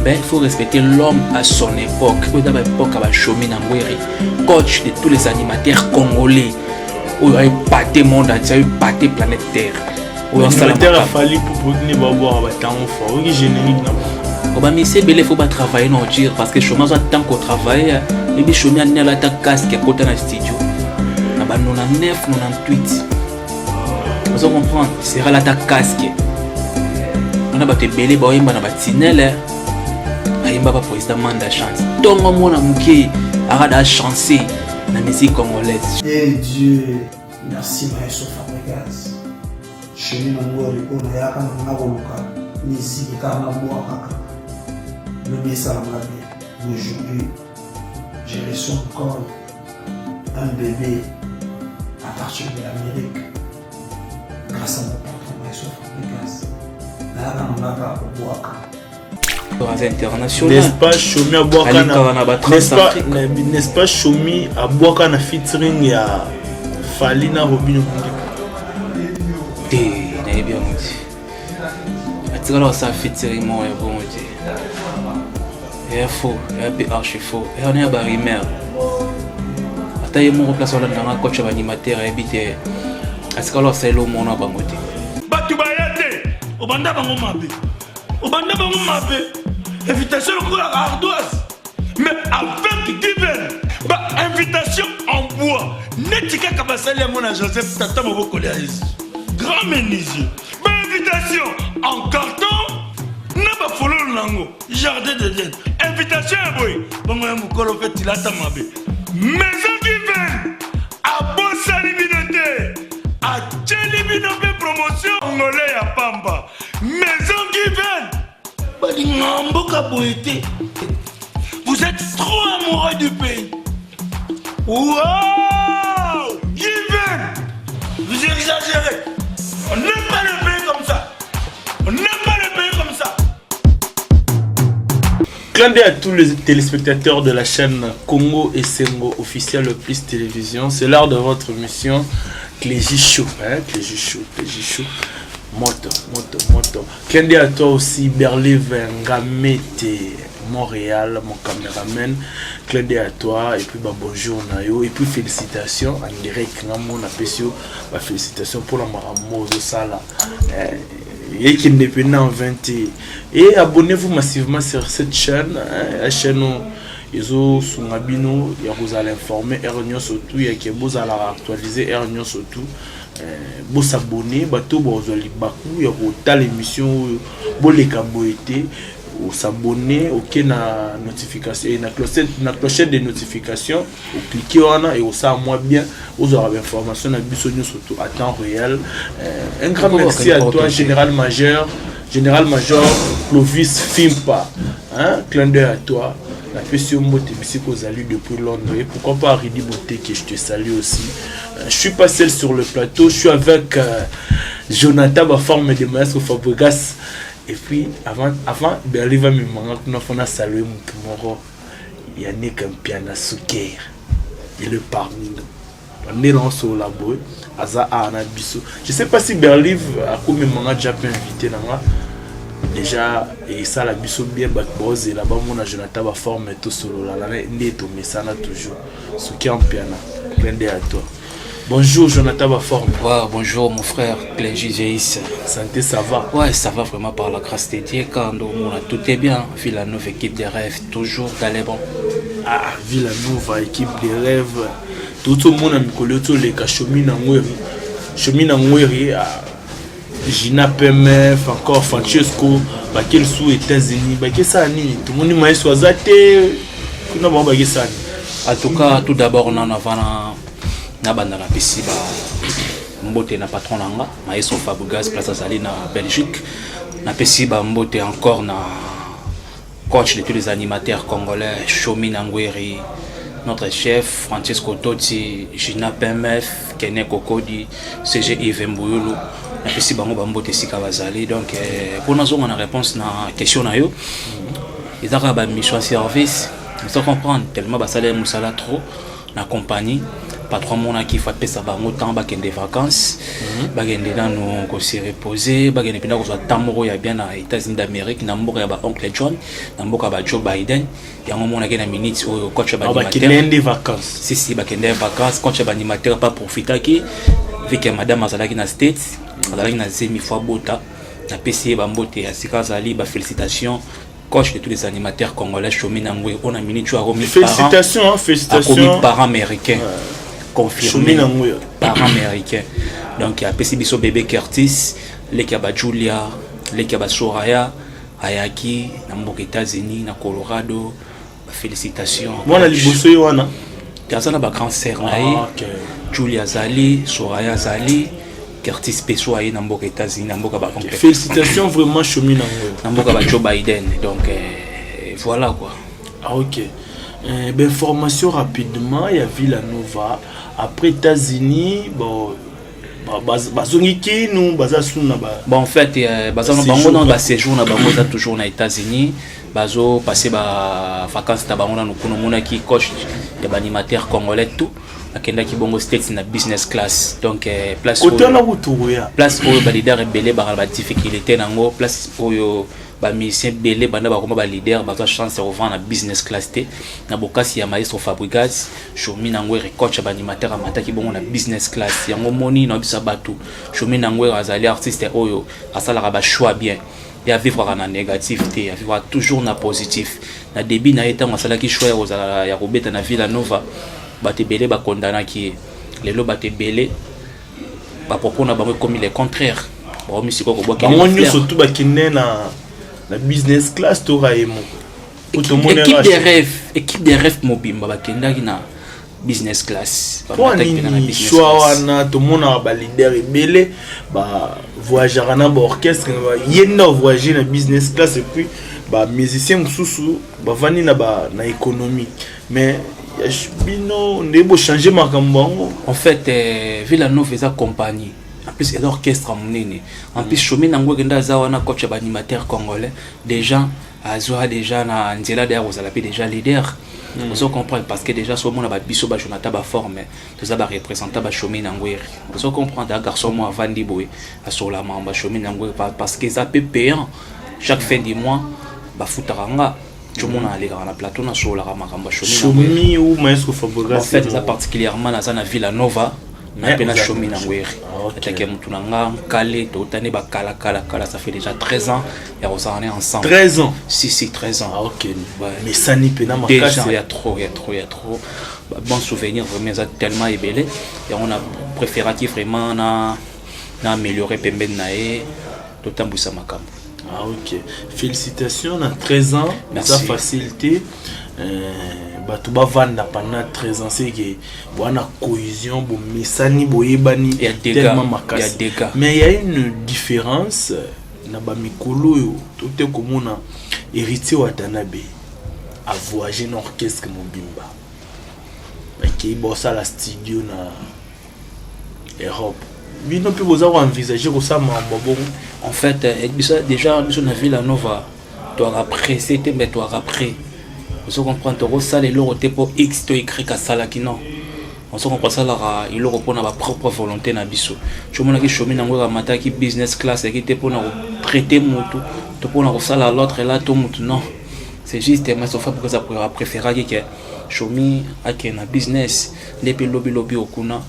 Ben, il faut respecter l'homme à son époque. Il faut l'époque à Chomi Nangweri, coach de tous les animateurs congolais. Où il y a épaté monde entier, épaté planète Terre. L'animateur a fallu pour ne pas boire un temps fort. Oui, générique. Mais c'est bel, il faut pas travailler, non dire, parce que chômage a tant qu'on travaille. Et puis chômage a la casque à côté dans le studio. On a 99, 98. Vous comprenez? C'est là ta casque. On a battu belé, on a battu tinel. On a battu président de chance. Donc on a mouké, arrête à chancer la musique congolaise. Eh Dieu, merci Maestro Fabregas. Chez nous, on a un musique et le message aujourd'hui, j'ai reçu encore un bébé à partir de l'Amérique grâce à mon patron Maestro Fabregas. International. N'est-ce pas Chomi à Boakana? N'est-ce pas Chomi à Boakana featuring à Falina Robino? N'est bien dit. Alors ça featuring moi et bon dit. Et faux, et archi faux. Et on est à Barimère. Attends, mon remplaçant là dans un coach animateur et bité. Est-ce que alors c'est l'homme on a pas moté? Batu bayate, obanda bango mabe. Obanda bango mabe. Invitation à ardoise. Mais avec divers. Bah invitation en bois. Netika kabasali à mon Joseph Tata Moboko Léaïs. Grand menuisier. Bah invitation en carton. N'a pas follow nango. Jardin de Dieu. Invitation à boy. Bon un mukolo fait il a mabe. Maison divers. À Bossa Libinoté. À Tchelibinoté promotion. Angolais à Pamba. Maison divers. Vous êtes trop amoureux du pays. Wow! Given! Vous exagérez. On n'aime pas le pays comme ça. On n'aime pas le pays comme ça. Clin d'œil à tous les téléspectateurs de la chaîne Congo et Sengo officielle Plus Télévision. C'est l'heure de votre émission Clégie Show. Clégie Show. Moto. Clin d'œil à toi aussi, Berliv Ngamete, Montréal, mon caméraman. Clin d'œil à toi, et puis bonjour Nayo, et puis félicitations en direct, félicitations pour la Maramoso Sala. Et qui est indépendant en 20. Et abonnez-vous massivement sur cette chaîne, la chaîne ils ont son abino, vous allez informer, surtout, il y a qui vous allez actualiser, surtout. Vous s'abonner, vous allez à l'émission, vous les caboiter, vous s'abonner, ok, na notification, na clochette de notification, vous cliquez on et vous savez moi bien, vous aurez l'information surtout à temps réel. Un grand merci à toi, Général Major Clovis Fimpa, clin d'œil à toi. La question depuis Londres et pourquoi pas Ridi Beauté que je te salue aussi. Je suis pas seul sur le plateau, je suis avec Jonathan Baforme de Maestro Fabregas et puis avant Berli va me manquer on a salué mon pomoro Yannick Mpiana Souker. Il est parmi nous. On est là sur la boue Aza Ana Bisso. Je sais pas si Berli a comme manga déjà pu inviter là. Déjà et ça la biso bien bakbose et là-bas mon Jonathan va former tout solo là n'est tout mais ça n'a toujours ce qui en piano plein à toi. Bonjour Jonathan va former. Ouais, bonjour mon frère Clégie Géis. Santé ça va? Ouais, ça va vraiment par la grâce de Dieu quand tout est bien. Villanova équipe de rêve toujours dans les bons. Ah, Villanova équipe de rêve. Tout le monde a mis collé tout les Chomi Nangweri Gina PMF, encore Francesco, Bakel sous États-Unis, Bakel Sani, tout le monde m'a choisi. En tout cas, tout d'abord, on en a na banda na pesiba mbote na patron nanga Maestro Fabregas place Azali na Belgique na pesiba mbote encore na coach de tous les animateurs congolais Chomi Nangweri, notre chef Francesco Totti, Gina PMF, Kene Kokodi, CG Yves Mbouyulu. Na pesi bango bambote sika bazali donc pour nous on a réponse na question na yo ils ont ba mission service il faut comprendre tellement basale musala trop na compagnie patron mona qui fait pesa bango temps ba kende vacances ba kende nanu ko se reposer ba kende penda ko so tamoro ya bien na États-Unis d'Amérique na mboka ya ba oncle John na mboka ba Joe Biden yango mona ke na minutes o coach ba animateur ba kende vacances si ba kende vacances coach ba animateur pas profiter ki vu que madame azalaki na States azalaki na zemi fois bota na PC ba mbote ya sikazali ba félicitations coach de tous les animateurs congolais Chomi Nangwe on a minute à remis félicitations félicitations par américain confirmé par américain donc il y a PC biso bébé Curtis les kaba Julia les kaba Soraya Ayaki na mboka États-Unis na Colorado félicitations moi na liboso wana yazana ba cancer na Julia Zali Soraya Zali Curtis Peso aye na mboka États-Unis na mboka ba félicitations vraiment Chomi Nangwe na mboka ba Joe Biden donc voilà quoi. OK. Ben formation rapidement il y a Villanova après États-Unis bon bazongiki nous bazasuna ba bon en fait bazana bango dans ba séjour na bango za toujours na États-Unis bazo passer ba vacances ta bango na kuno mona ki coach de animateur congolais tout akenda ki bongo States na business class donc place place oyo ba leader belé ba difficulté nango place oyo ba musicien belé banda ba koma ba leader ba chance revendre na business class té na bokasi ya maestro Fabregas Chomi Nangwe coach ba animateur amata ki bongo na business class yango moni na bisa batu Chomi Nangwe azali artiste oyo asala ba choix bien et à vivre en négativité à vivre toujours na positif na début na état asala ki choix ya robeta na Villanova bate belé ba condamna ki lelo bate belé ba propona ba comme le contraire ba misiko ko boka bango surtout ba kinne na business class to raimo équipe de rêve mobimba ba kenda ki na business class ba choix wana to mona ba leader belé ba voyager na ba orchestre yena voyager na business class et puis ba musicien mususu ba vani na économie mais bino ndebo changer makambo en fait Villanova faisait compagnie en plus et l'orchestre monene en plus Chomi Nangwe kenda zawana coach ba animateur congolais déjà azoa déjà na nzela de rozala pe déjà leader vous comprenez parce que déjà so mona ba biso ba Jonathan ba forme tout ça ba représenter ba Chomi Nangwe vous comprenez un garçon moi vandi boy sur la mamba Chomi Nangwe parce que ça peut payant chaque fin du mois ba futaranga tout le monde a allé dans la plateau na sur la makambo Chomi ou maestro Fabregas en fait ça particulièrement na zana Villanova na pena Chomi Nangwe attaqué mutunanga kale to tane ba kala ça fait déjà 13 ans et on s'en est ensemble 13 ans si 13 ans OK mais ça ni pena déjà il y a trop bon souvenir vraiment ça tellement ébélé et on a préféré qui vraiment na améliorer pemben nae to tambusa makambo. OK. Félicitations, à 13 ans, ça facilité. Batu ba vanda pendant 13 ans, c'est que bona cohésion, bon mesani boyebani tellement makasi. Mais il y a une différence na ba mikolo tout est comme on a héritier Watanabe a voyager dans orchestre mobimba. Qui bossa la studio na Europe. Bino pe boza envisager ko ça mambo. En fait, déjà, nous avons vu la Nova. Tu as après, c'était, mais tu as après. On comprend que ça, les lots pour X, tu écrit qu'à ça là qui non. On se comprend ça là, il reprend ma propre volonté na biso. Je me dis que Chomi Nangwe mata qui business class et qui était pour nous prêter moto, tu pour nous ça là l'autre là tout moto non. C'est juste mais sauf pour que ça pourrait préférer que Chomi a qui na business, les lobby okuna.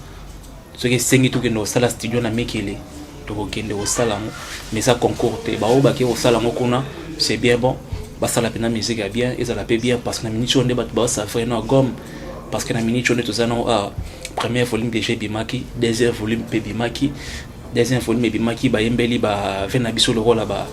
Ce qui sengi tout que nous ça la studio na mekele. Tokende au salamo mais ça concourt te ba obaki au salamo kuna c'est bien bon ba sala pena musique bien et ça la paie bien parce que na minute on débat ba ça fait no gomme parce que na minute on est tout ça non premier volume de Bimaki deuxième volume Bimaki deuxième volume Bimaki ba yembeli ba vena biso le rôle ba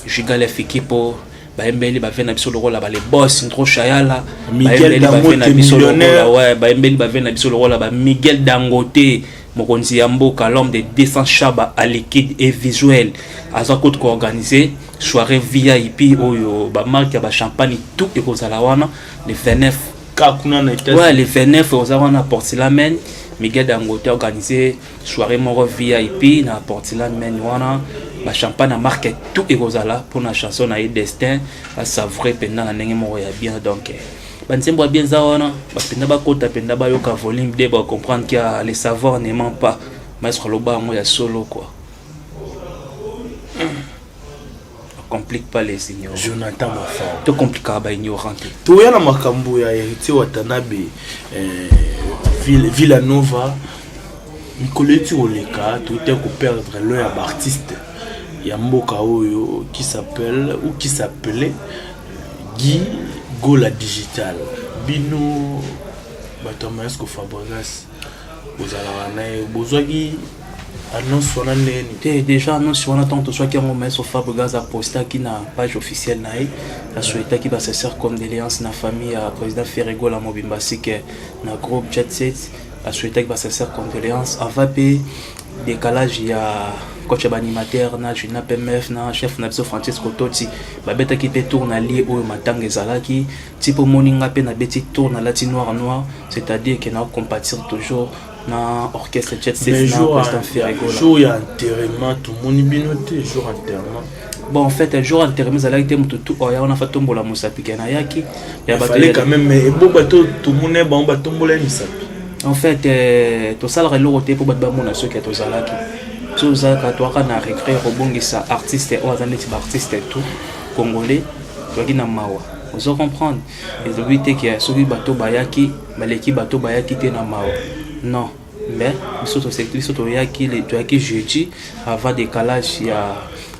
Jigale Fikipo ba yembeli ba vena biso le rôle ba les boss trop chayala Miguel Dangote ouais ba yembeli ba vena biso le rôle ba Miguel Dangote Mokonzi Yamboka, l'homme de 200 chaba à liquide et visuel. Azako ko organisé soirée VIP oyo ba marque ba champagne tout et kozalawana le 29 kakuna na États-Unis. Ouais, le 29 ozalawana porcelaine Miguel Dangote organisé soirée moro VIP na porcelaine wana ba champagne à marque tout et kozala pour la chanson na Destin à savourer pendant la ndenge moro ya bien donc banzembo bien zawana bapenda bakota penda bayoka volume de ba comprendre qu'il y a les savoirs ne ment pas maître loba moi ya solo quoi. Complique pas les ignorants. Jonathan Mafao. Tout compliqué à ignorant. Tout ya na makambo ya héritier Watanabe Villanova Nicolette Oleka tout était pour perdre l'un artiste Yamboka Oyo qui s'appelle ou qui s'appelait Guy Gola Digital. Bino Batomaesco Fabregas Bozalana Bozwagi annonce on a déjà annonce on attend tout soit qui a mon sur Fabregas a posté qui na page officielle na a souhaité qui va se faire condoléances na famille à président Ferrego la Mobimbasi que na groupe Jet Set a souhaité qui va se faire condoléances avant p décalage il y a coach animateur na Juna PMF na chef na Francisco Totti ba beta qui peut tourner lié au matang ezalaki type moninga pe na beti tourne la noir noir c'est-à-dire qu'il na compatir toujours na orchestre Jet Set na président Ferrego jour ya enterrement tout monde binoté jour enterrement bon en fait un jour enterrement ça là était tout on a fait tomber la musapi na yaki ya fallait quand même mais bon bateau tout monde bon bateau tomber musapi en fait tout ça le roté pour battre mon ceux qui to zalaki tout ça quand toi na recréer rebongisa artiste ou azane type artiste tout congolais toi qui na mawa vous comprendre et le but est que celui bateau bayaki maleki bateau bayaki te na mawa non mais surtout c'est surtout yaki les toi qui jeudi avant décalage il y a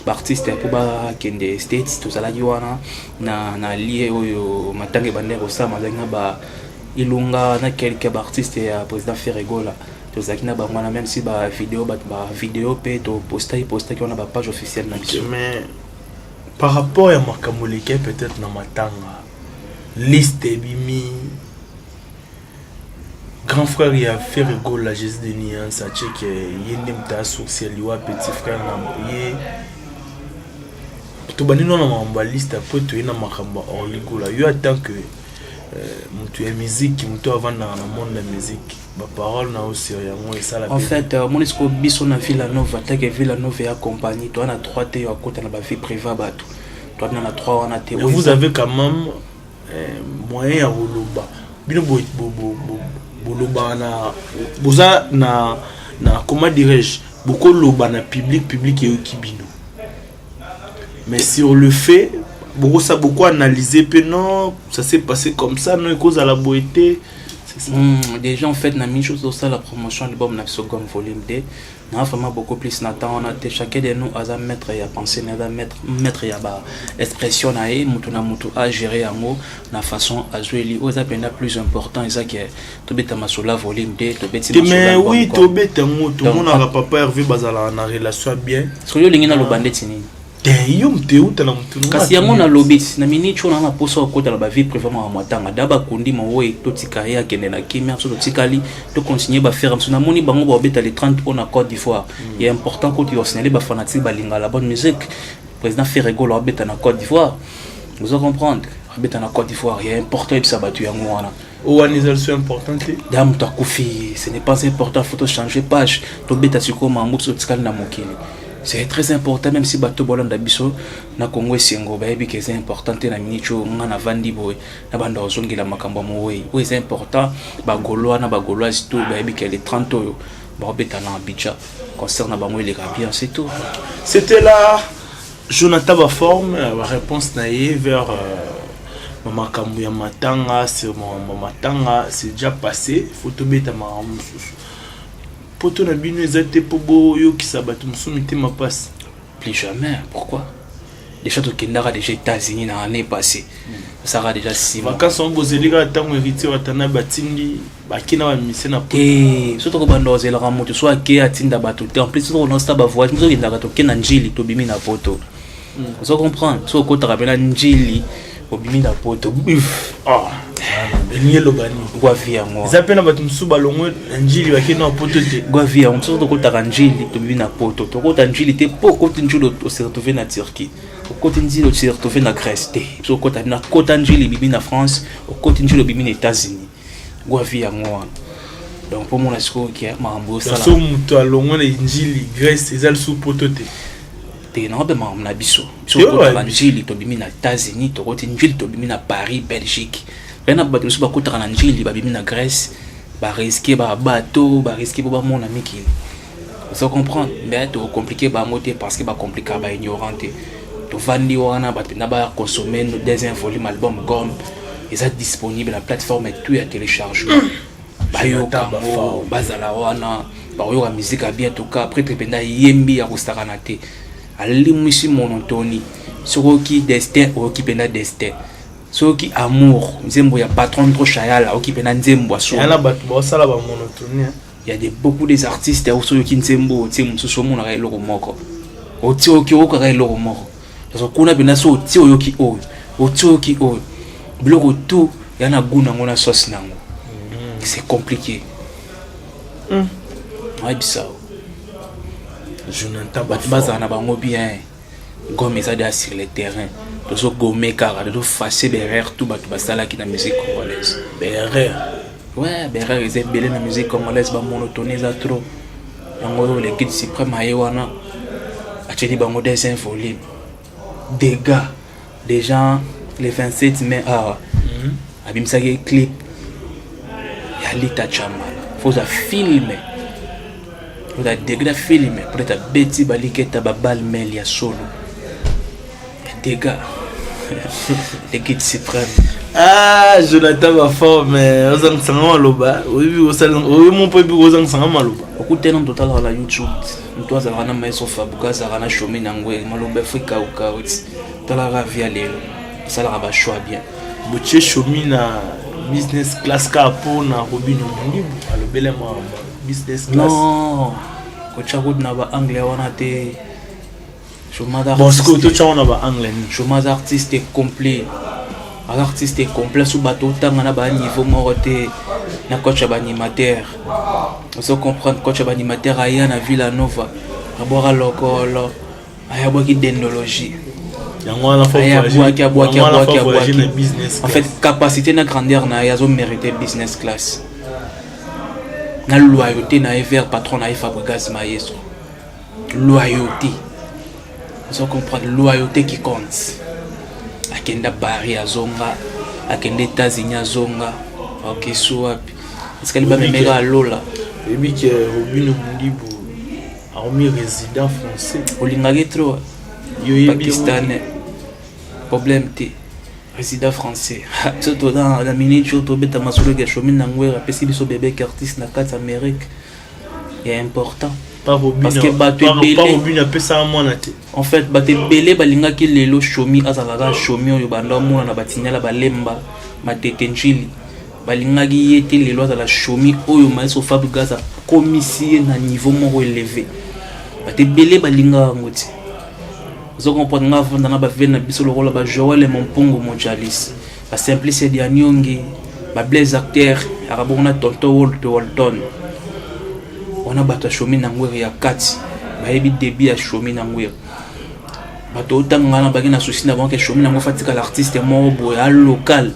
artiste pour ba kende states tout ça là wana na lié au matange bandero ça mazanga ba ilunga na quelques artistes ya président Ferrego là tout ça qui na ba même si ba vidéo pe to poster qui on a ba page officielle na biso mais par rapport à makamolike peut-être na matanga liste bimi grand frère il a Ferrego la geste de Nian ça check yende mta social liwa petit frère na yé to banino na mamba liste après to ina makamba orligo là yo attend que mutu ya musique mutu avant na monde de musique ba parole na aussi yango et ça la en fait mon esco biso na Villanova ta que Villanova ya compagnie toi na 3 te ya kota na ba vie privée bato toi na 3 wana te vous avez quand même moyen ya roloba bino boloba na boza na comment dirais-je beaucoup loba na public et kibino mais sur le fait beaucoup analysé puis non ça s'est passé comme ça non cause à la beauté c'est ça déjà en fait na mis chose ça la promotion de l'album na second volume 2 na vraiment beaucoup plus n'attend on a chacun de nous à mettre ya penser na mettre ya ba expression na e mutu a gérer yango na façon à jouer li aux appels plus important et ça que to beta masola volume 2 to beta mais oui to beta mo tout monde a papa Hervé bazala na relation bien so yo lingi na lobande tini kasi yango na lobby na minute on a poso kota la ba vie vraiment à matanga daba kundi mowe to tikaya ya kende na kimia so tikali to continuer ba faire na moni bango ba beta les 30 on a Côte d'Ivoire il est important que tu signaler ba fanatique ba linga la bonne musique président Ferrego la beta na Côte d'Ivoire vous allez comprendre beta na Côte d'Ivoire il est important et ça batu yango wana organisation importante dame to kufi ce n'est pas important faut changer page to beta siko mambo so tikali na mokili. C'est très important même si bateau bolanda biso na Congo Sengo ba yebi que c'est important na minicho ngana vandi boy na banda ozongela makambo mowe oui c'est important ba goloa na ba goloise tout ba yebi que les 30 oyo ba beta na Abidjan concerne bango les bien c'est tout. C'était là Jonathan Baforme la réponse naïe vers makambo ya matanga sur matanga c'est déjà passé photo beta ma poto na bino ezate pobo yo ki sabatu musumite ma passe plus jamais pourquoi déjà to kendara déjà États-Unis na année passée ça sera déjà 6 mois vacances on bozelika tango héritier watana batindi bakina ba mission na surtout ko bando zela ka moto soit ke atinda batu en plus on a sta ba voyage nous ndaka to kena njili to bimi na poto vous comprendre so ko tarabela njili obimi na poto Benye lobani gwa via ngo zapena batu msuba longwe njili bakina poto te gwa via on surtout ko taranjili to bimi na poto to ko tanjili te poko tinjulo to se retrouver na Turquie ko tinjilo se retrouver na Grèce te so ko ta na ko tanjili bimi na France ko tinjilo bimi na États-Unis gwa via ngo donc pour mon asko qui est mambo ça so muto alongwe na njili Grèce ezal sous poto te te na be mam na biso so ko tanjili to bimi na États-Unis to ko tinjili to bimi na Paris Belgique pena bato mosusu bakutaka na njili babimi na Grèce bariske babato bariske po bamona mikili ozo comprendre mais to compliqué bango te parce que bacomplika baignorant te tovandi wana bato na baconsommer deuxième volume album gomme eza disponible na plateforme tout ya téléchargement bayoka ngo bazala wana bayoka musique a bien toka après trependa yembi ya kosakana te alimwisi monotoni soki destin oyoki penda destin soki amour nzembo ya patron trop chayala oyoki penda nzembo aso yana bato basala ba monotonie. Il y a beaucoup des artistes qui nzembo ti mususu mona ka eloko moko oti oki oka ka eloko moko parce que kuna bina so oti oyoki oyo oti oki oyo biloko tout yana guna ngona sauce nango c'est compliqué ouais bizarre je n'entends pas baza na bango bien gomme ça déjà sur le terrain to gomme car de facer derrière tout bato basala ki na musique congolaise derrière ouais derrière ils aiment bien la musique congolaise ba monotonie ça trop yango le guide suprême ayewana acheli bango deuxième volume des gars des gens les 27 mai abimsaki clip ya Lita Chamala faut ça filmer faut ça degré filmer pour être beti baliketa babal mel ya solo des gars les guides suprêmes. Ah, Jonathan va fort, mais Ozang Sangama Loba. Oui, mon peu Ozang Sangama Loba. Beaucoup de temps total à la YouTube. Toi, ça va na maison Fabuka, ça va na chemin n'angwe, Maloba Frika ou Kaouti. Dans la ravia lelo, ça la va choix bien. Bouché chemin na business class capo na Robin Mundi, à le bel business class. Non, quand tu as na ba anglais wana te. Bon, ce que tu as on a ba anglais. Chômage artiste complet. L'artiste est complet sous bateau tant on a ba niveau moroté na coach animateur. On se comprend coach animateur aya na Villa Nova. Abora lokolo. Aya boki d'ethnologie. En fait capacité na grandeur na yazo mérité business class. Na loyauté na vers patron na Fabregas Maestro. Loyauté. On se comprend loyauté qui compte. Akenda Paris azonga, akenda États-Unis azonga, ok soapi. Est-ce qu'elle va me mettre à Lola? Et puis que Robin Mundibu a remis résident français. Olingage trop. Pakistanais. Problème T. Résident français. Surtout dans la minute où tu es à Masolo Gachomin Nangwera, parce que bébé artiste na 4 Amérique. C'est important. Parce que en fait bato ebele balingaki lelo shomi azalaka shomi oyo banda omona na batinyala balemba matete njili balingaki ye te lelo azala shomi oyo Maestro Fabregas akomisi ye na niveau moko élevé bato ebele balingaka yango te ozo comprendre nga avanda na bavene na biso lokola bajoel mompungu mojalis basimplice dianyongi bablaise acteur akabongo na tonto Walton on a battu chemin n'angouer ya kati baebi début ya chemin n'angouer bato tanga na bagina souci na banque chemin n'angouer fatika l'artiste mo boya local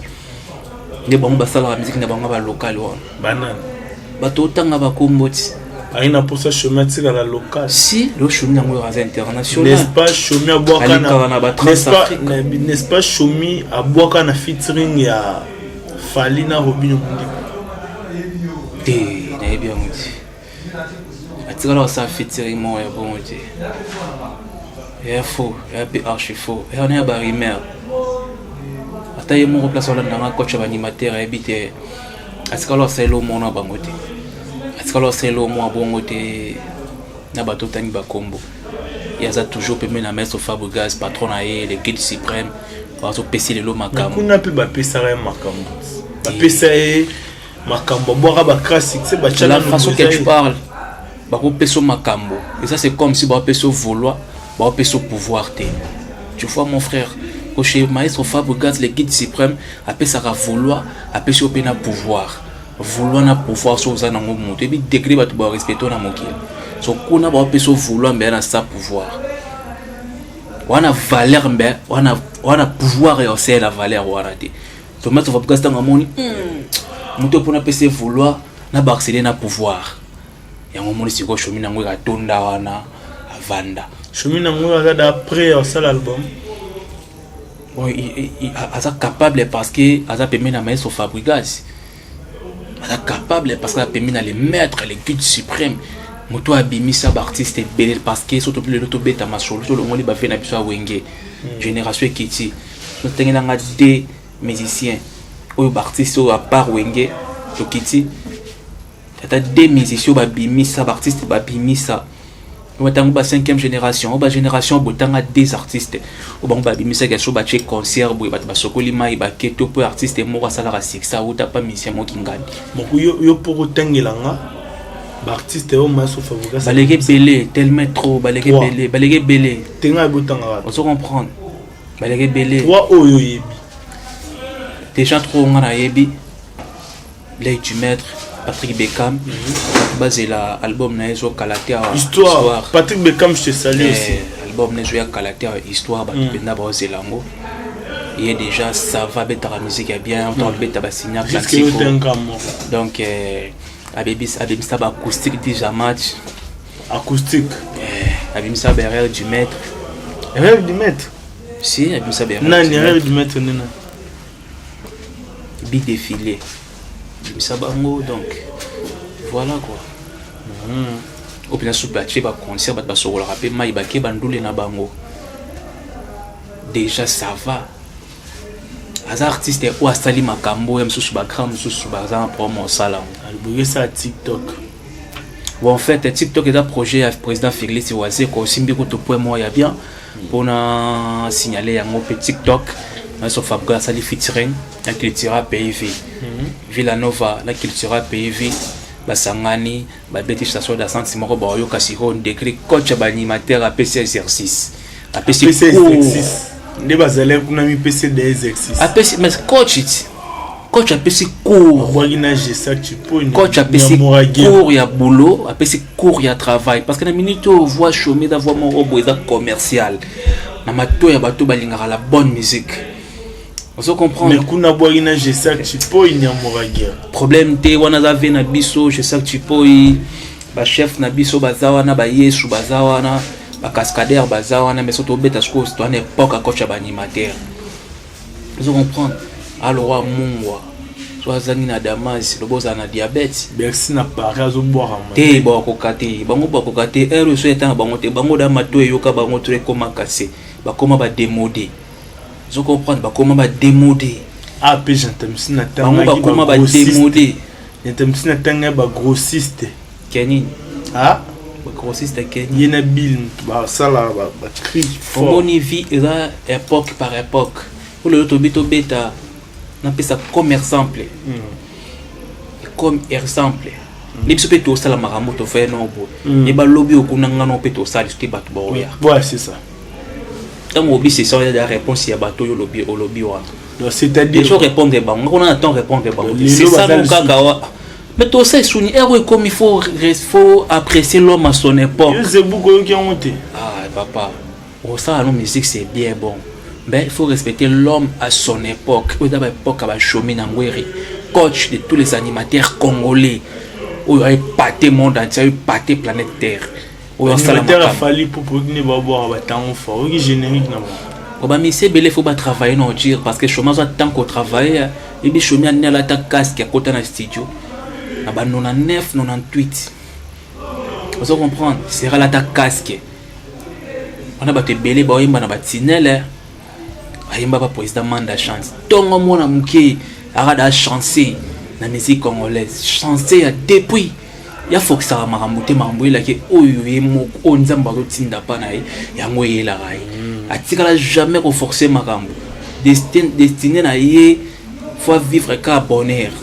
ne bango basala la musique na bango ba local wa banane bato tanga ba komboti aina pour ça chemin tika la local si le chemin n'angouer à international n'est-ce pas chemin à boaka n'est-ce pas chemin à boaka na featuring ya Falina Robin Mundi té na bien muti atikala ça featuring mo ya bon te ya faux ya pe archi faux ya na ba rimer ata ye mo remplacer la ndanga coach animateur habité atikala ça lo mo na bango te atikala ça lo mo bongo te na bato tani ba kombo ya za toujours pe na Maestro Fabregas patron na ye le guide suprême pour so pesi le lo makambo kuna pe ba pesa ra makambo ba pesa e makambo boka ba classique c'est ba la façon que tu parles bako peso makambo et ça c'est comme si bako peso vouloir bako peso pouvoir te tu vois mon frère que chez Maestro Fabregas le guide suprême appelle ça vouloir appelle ça na pouvoir vouloir na pouvoir so za nango moto et puis degré ba tu ba respecter na mokili so kuna bako peso vouloir mais na sa pouvoir wana valeur mais wana pouvoir et aussi la valeur wana te so Maestro Fabregas tanga moni moto pona pese vouloir na accéder na pouvoir yango moni siko chemin nango ka tonda wana avanda chemin nango d'après ça l'album bon aza capable parce que aza permis na maestro Fabregas aza capable parce que aza permis na les maîtres les guides suprêmes moto abimisa ba artiste belé parce que surtout le loto beta masolo to longoli ba fait na biso wenge génération ekiti so tengena nga des musiciens oyo ba artiste à part wenge to kiti tata des musiciens ba bimisa ba artiste ba bimisa on va ba 5e génération ba génération botanga des artistes o ba bimisa ke so ba che concert boy ba sokoli mai ba keto po artiste mo sala ka sixa ou ta pas musicien mo kingadi moko yo pour tengilanga ba artiste o maso Fabregas balege belé tellement trop balege belé tenga botanga on se comprendre balege belé toi oyo yebi déjà trop ngana yebi l'œil du maître Patrick Beckham basé la album na ezo kalatea histoire Patrick Beckham je te salue aussi album na ezo ya kalatea histoire ba penda ba zelango il est déjà ça va beta la musique est bien on tombe beta ba signer classique donc abebis ça ba acoustique déjà match acoustique abimisa berrière du maître si abimisa berrière nani du maître nena big défilé abimisa bango donc voilà quoi au plan super tu ba concert ba sokola rapé mai ba ke bandule na bango déjà ça va as artiste ou asali makambo ya msusu ba grand msusu ba za promo sala albuye ça TikTok ou en fait TikTok est un projet du président Félix Oazé ko simbi ko to point moi ya bien pour na signaler yango pe TikTok na so Fabregas sali featuring la culture PV Villanova la culture PV basangani ba beti station de santé moko ba yo kasi ho décrit coach ba animateur a PC exercice a PC exercice ne bazale kuna mi PC des exercices a PC mais coach a PC cours coach a PC cours ya boulot a PC cours ya travail parce que na minute on voit chômer d'avoir mon robot est commercial na mato ya bato balingaka la bonne musique on se comprend mais kuna boina je sais que tu peux inyamoragia problème te wana za ve na biso je sais que tu peux ba chef na biso bazawana ba yesu bazawana ba cascadeur bazawana mais surtout beta sco c'est une époque à coach ba animateur on se comprend alors mungwa soit zangi na damas le boza na diabète merci na para zo boire te ba ko kate bango ba ko kate ero so eta bango te bango da mato yoka bango tre koma kase ba koma ba démodé je comprends ba koma ba démodé ah pe j'entends si na tanga ba koma ba démodé j'entends si na tanga ba grossiste kenini ah ba grossiste kenini yena bill ba sala ba cri fort on vie là époque par époque pour le tobito beta na pesa comme exemple comme exemple les biso peto sala makambo to fait no bo et ba lobby okunanga no peto sala ce bat bo ya ouais c'est ça tant obi c'est ça la réponse ya bato yo lobby au lobby wa donc c'est-à-dire il faut répondre bango on attend répondre bango c'est ça mon kaka mais tout ça souni erreur comme il faut apprécier l'homme à son époque c'est beaucoup qui ont monté ah papa oh ça la musique c'est bien bon. Ben, il faut respecter l'homme à son époque. Au d'abord époque à Chomi Nangweri, coach de tous les animateurs congolais. Où il y a pâté monde entier, pâté planète Terre. Où il y a fallu pour ne pas boire un temps fort. Où générique non. Au bas mais c'est bel faut pas travailler non dire parce que chômage a tant qu'on travaille et bien chômage a la ta casque à côté dans le studio. Na ba 99 98. Vous comprendre, c'est la ta casque. On a battu belé ba yimba na batinelle. Ayimba ba président manda chance tongo mona muke arada chancer na musique congolaise chancer depuis ya foxa makamute mambo ila ke oyo yemo onzamba rotinda pa na yango yela rai atikala jamais ko forcer makambo destiné na ye faut vivre ka bonheur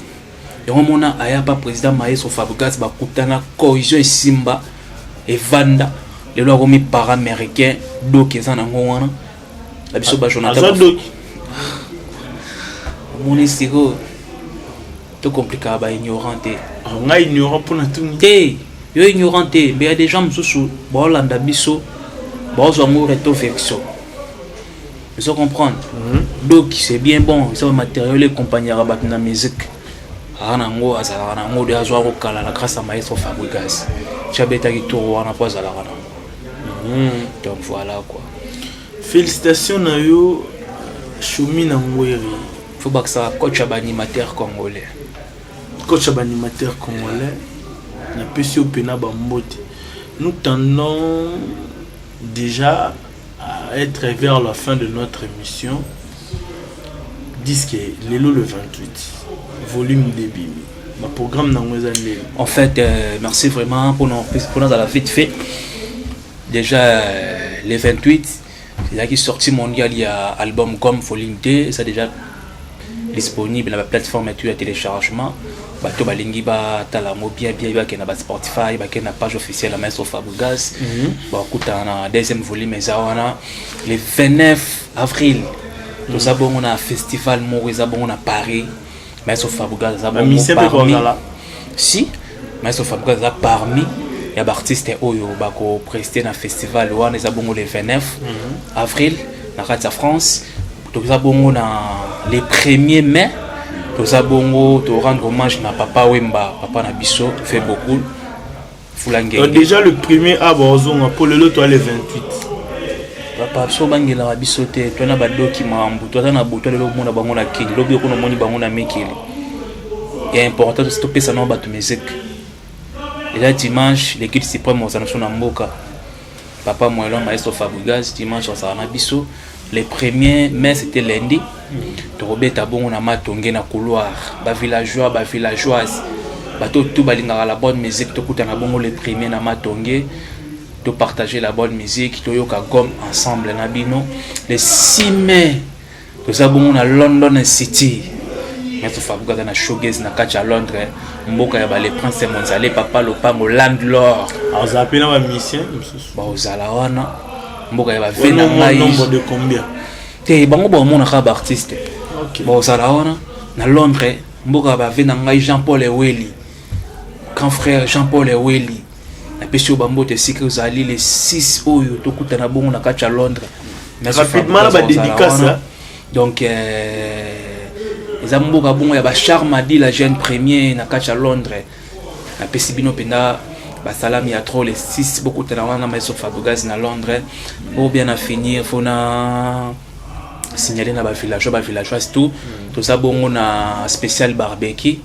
yango mona aya pa président maestro Fabregas ba kutana cohésion simba et vanda le loi comme par américain donc ils en ont wana la biso ba Jonathan mon estiro tout compliqué ba ignoranté on a ignorant pour tout té yo ignoranté mais il y a des gens sous ba landa biso ba zo amour et affection ils se comprendre donc c'est bien bon ça matériel et compagnie rabat na musique ana ngo azala na ngo de azwa ko kala la grâce à maestro Fabregas chabeta ki tour wana pas ala kana donc voilà quoi. Félicitations à vous. Choumi Nangweri. Il faut que ça coach animateur congolais. Coach animateur congolais. Na pesio pena bambote. Nous tendons déjà à être vers la fin de notre émission. Disque Lelo le 28. Volume début. Ma programme Nangwezandé. En fait, merci vraiment pour nous avoir vite fait. Déjà, les 28, c'est là qui est sorti mondial, il y a album Gomme Volume 2, c'est déjà disponible dans la plateforme de téléchargement. Bato balingi ba talamo bien qui na Spotify, qui na page officielle la Maestro Fabregas. Ba kuta na deuxième volume ezawana le 29 avril. Nous avons un festival Moriza bon à Paris. Maestro Fabregas parmi. Si Maestro Fabregas parmi il y a des artistes qui ont presté dans le festival le 29 avril dans la France. Nous avons le 1er mai. Nous avons rendre hommage à Papa Wemba. Papa Nabiso fait beaucoup. Déjà le 1er avril, pour le lot, le 28. Papa so bangela Nabiso, tu as un document, tu as un bouton de l'eau, tu as un kili, l'eau, tu as un kili. Il est important de stopper ça dans la musique. Et là, dimanche, l'équipe suprême aux Annonctions Namboka. Papa Moelon, Maestro Fabregas, dimanche, on s'en a biso. Le 1er mai, c'était lundi. Robert Tabon, on a matongé dans le couloir. Les villageois, les villageoises. Tout la bonne musique. Tout le monde le 1er na matongé. Tout partager la bonne musique. Tout yoka gomme ensemble. Le 6 mai, nous avons à London City. Maître Fabregas na showgaze na catch à Londres. Mboka ya les princes monzale papa lopango landlord. Alors ça appelle un musicien. Ba ozala wana. Mboka ya ba vena ngai. Nombre de combien? Te bango ba mona ka ba artiste. OK. Ba ozala wana na Londres. Mboka ba vena ngai Jean-Paul Eweli. Grand frère Jean-Paul Eweli. Na pesio bambote sike ozali les 6 oyo tokuta na bongo na catch à Londres. Rapidement la ba dédicace. Donc Zamboka bon ya ba Charmadi la jeune premier na catch à Londres na pesibino penda ba salami ya trop les 6 beaucoup de na Maestro Fabregas na Londres pour bien à finir faut na signaler na ba villageois tout ça bon na spécial barbecue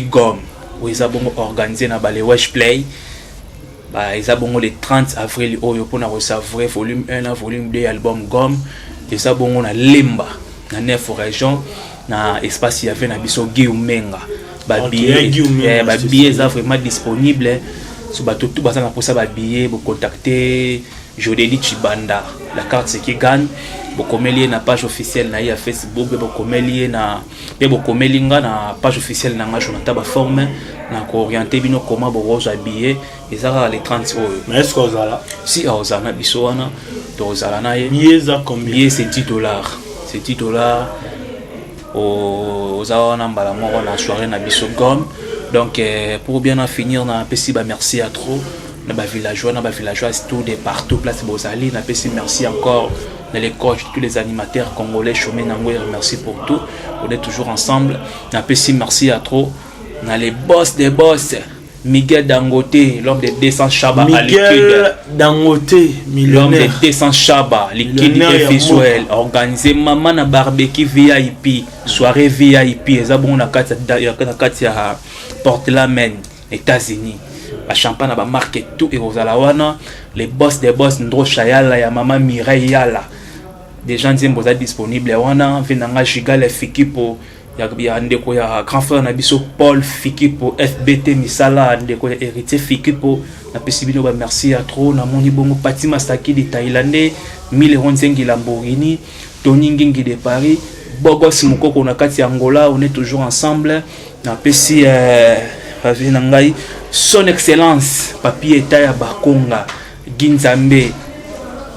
gomme où ils a bon organisé na ba les Wesh Play ba ils a bon le 30 avril oyo pour na recevoir volume 1 na volume 2 album gomme et ça bon na Limba na 9 régions na espace il y avait na biso Guiumenga ba billets ça vraiment disponible sur bateau tout bazana pour ça ba billets vous contacter Jodeli Chibanda la carte c'est qui gagne vous comelier na page officielle na ya Facebook vous comelier na pe vous comelinga na page officielle na nga jonata ba forme na ko orienter bino comment vous rose billets et ça les 30 euros mais est-ce qu'on là si ozana biso wana to ozala na ye billets ça combien billets c'est $10 c'est $10 aux awana mbala moko na soirée na biso gomme. Donc pour bien en finir na pesi ba merci à trop na ba villageois tout de partout place Bozali na pesi merci encore na les coachs tous les animateurs congolais Chomé Nangwe merci pour tout on est toujours ensemble na pesi merci à trop na les boss des boss Miguel Dangote, l'homme de 200 Chaba à liquide. Miguel Dangote, millionnaire. L'homme de 200 Chaba, liquide et visuel. Organisé maman na barbecue VIP, soirée VIP. Et ça bon na katia Portland, États-Unis. La champagne a marqué tout et aux alawana. Les boss des boss Ndro Chayala ya maman Mireille Yala. Des gens disent que disponibles. Wana venanga Gigal Fiki pour ya ndeko ya grand frère na biso Paul Fiki pour FBT Misala ndeko ya héritier Fiki pour na pesibino ba merci à trop na moni bongo Patima Saki de Thaïlandais 1011 Lamborghini Tony Ngingi de Paris Bogos Mukoko na kati Angola on est toujours ensemble na pesi na ngai son excellence papier Taya Bakonga Ginzambe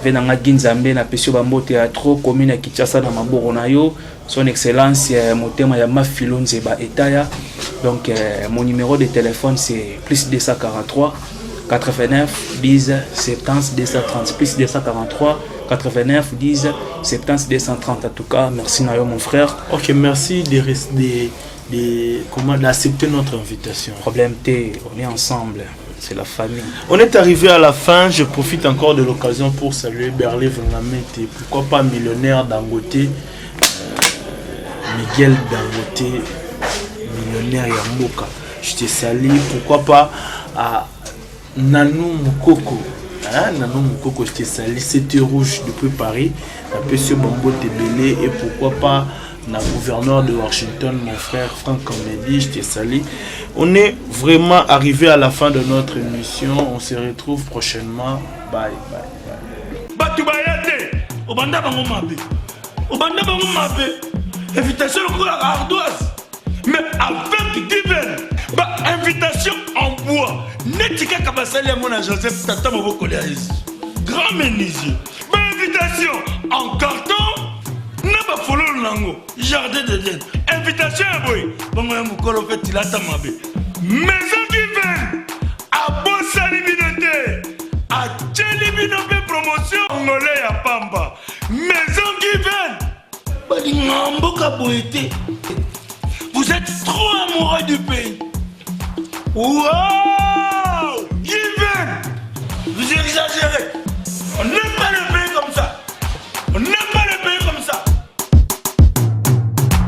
venanga Ginzambe na pesio ba mbote ya trop commune ya Kinshasa na maboko na yo son excellence motema ya mafilonze ba etaya donc mon numéro de téléphone c'est plus 243 89 10 70 230 plus 243 89 10 70 230 en tout cas merci Nayo mon frère. OK, merci d'accepter notre invitation. Problème T, on est ensemble. C'est la famille. On est arrivé à la fin. Je profite encore de l'occasion pour saluer Berlé Vangamete. Pourquoi pas millionnaire Dangote. Miguel Dangote, millionnaire Yamboka. Je te salue, pourquoi pas à Nanou Moukoko. Nanou Moukoko, je te salue, c'était rouge depuis Paris. La PC Bambo Tebele et pourquoi pas le gouverneur de Washington, mon frère Franck Comédie, je te salue. On est vraiment arrivé à la fin de notre émission. On se retrouve prochainement. Bye, bye, bye. Batubayate, Obanda Bango Mabe. Obanda Bango Mabe. Invitation au ardoise. Mais avec divin. Invitation en bois. Netika Kabasali à mon Joseph Tata Moboko grand menuisier. Invitation en carton. Naba follow nango. Jardin de Dieu. Invitation à boy. Bango ya mukolo fait tilata mabe. Maison divine. A bossa libinote. A tchelibinope promotion. Ngolé ya pamba. Maison divine. Badi ngamboka boité. Vous êtes trop amoureux du pays. Wow! Given! Vous exagérez. On n'aime pas le pays comme ça. On n'aime